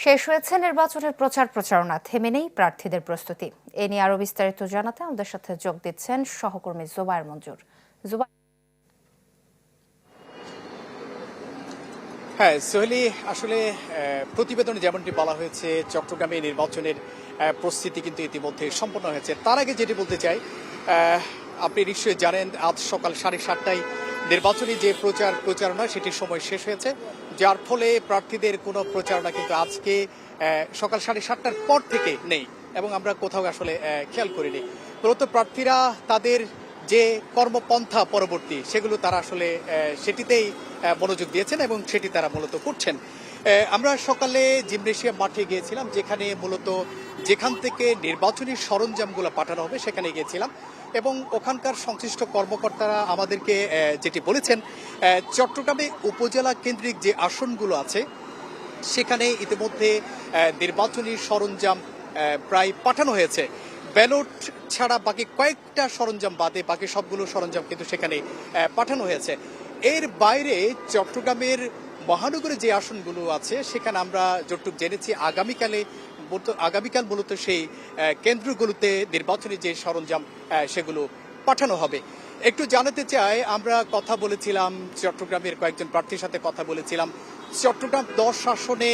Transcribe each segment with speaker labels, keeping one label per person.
Speaker 1: শেষ হয়েছে নির্বাচনের প্রচার প্রচারণা, থেমে নেই প্রার্থীদের প্রস্তুতি। এ নিয়ে আরো বিস্তারিত জানাতে আমাদের সাথে যোগ দিচ্ছেন সহকর্মী জুবায়ের মঞ্জুর।
Speaker 2: হ্যাঁ সোহেলি, আসলে প্রতিবেদনে যেমনটি বলা হয়েছে চট্টগ্রামে নির্বাচনের প্রস্তুতি কিন্তু ইতিমধ্যে সম্পন্ন হয়েছে। তার আগে যেটি বলতে চাই, আপনি নিশ্চয়ই জানেন আজ সকাল 7:30টায় নির্বাচনী যে প্রচারণা সেটির সময় শেষ হয়েছে, যার ফলে প্রার্থীদের কোনো প্রচারণা কিন্তু আজকে সকাল 7:30টার পর থেকে নেই এবং আমরা কোথাও আসলে খেয়াল করিনি। মূলত প্রার্থীরা তাদের যে কর্মপন্থা পরবর্তী সেগুলো তারা আসলে সেটিতেই মনোযোগ দিয়েছেন এবং সেটি তারা মূলত করছেন। আমরা সকালে জিমনেশিয়াম মাঠে গিয়েছিলাম, যেখান থেকে নির্বাচনী সরঞ্জামগুলো পাঠানো হবে সেখানে গিয়েছিলাম এবং ওখানকার সংশ্লিষ্ট কর্মকর্তারা আমাদেরকে যেটি বলেছেন, চট্টগ্রামে উপজেলা কেন্দ্রিক যে আসনগুলো আছে সেখানে ইতিমধ্যে নির্বাচনী সরঞ্জাম প্রায় পাঠানো হয়েছে। ব্যালট ছাড়া বাকি কয়েকটা সরঞ্জাম বাদে বাকি সবগুলো সরঞ্জাম কিন্তু সেখানে পাঠানো হয়েছে। এর বাইরে চট্টগ্রামের মহানগরে যে আসনগুলো আছে সেখানে আমরা যতটুকু জেনেছি আগামীকাল মূলত সেই কেন্দ্রগুলোতে নির্বাচনী যে সরঞ্জাম সেগুলো পাঠানো হবে। একটু জানাতে চাই, আমরা কথা বলেছিলাম চট্টগ্রামের কয়েকজন প্রার্থীর সাথে কথা বলেছিলাম। চট্টগ্রাম 10 আসনে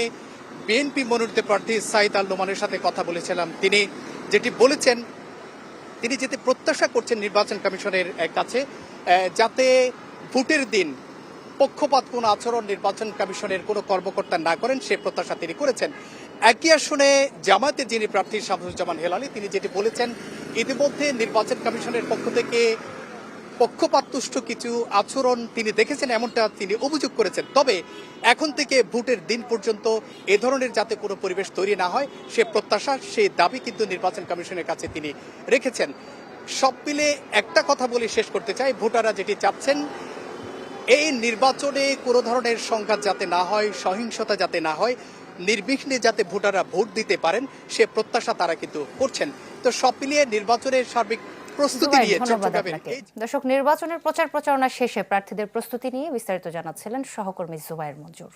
Speaker 2: বিএনপি মনোনীত প্রার্থী সাইদ আল নোমানের সাথে কথা বলেছিলাম। তিনি যেটি বলেছেন, তিনি যেতে প্রত্যাশা করছেন নির্বাচন কমিশনের কাছে, যাতে ভোটের দিন পক্ষপাত কোন আচরণ নির্বাচন কমিশনের কোনো কর্মকর্তা না করেন সে প্রত্যাশা তিনি করেছেন। একই আসনে জামায়াতের যিনি প্রার্থী শামসুজ্জামান হেলালি, তিনি যেটি বলেছেন, ইতিমধ্যে নির্বাচন কমিশনের পক্ষ থেকে পক্ষপাতদুষ্ট কিছু আচরণ তিনি দেখেছেন এমনটা তিনি অভিযোগ করেছেন। তবে এখন থেকে ভোটের দিন পর্যন্ত এ ধরনের যাতে কোনো পরিবেশ তৈরি না হয় সে প্রত্যাশা, সেই দাবি কিন্তু নির্বাচন কমিশনের কাছে তিনি রেখেছেন। সব মিলে একটা কথা বলে শেষ করতে চাই, ভোটাররা যেটি চাচ্ছেন এই নির্বাচনে কোনো ধরনের সংঘাত যাতে না হয়, সহিংসতা যাতে না হয়, নির্বিঘ্নে যাতে ভোটাররা ভোট দিতে পারেন সে প্রত্যাশা তারা কিন্তু করছেন। তো সব মিলিয়ে নির্বাচনের সার্বিক প্রস্তুতি নিয়ে
Speaker 1: দর্শক, নির্বাচনের প্রচার প্রচারণা শেষে প্রার্থীদের প্রস্তুতি নিয়ে বিস্তারিত জানাচ্ছিলেন সহকর্মী জুবায়ের মঞ্জুর।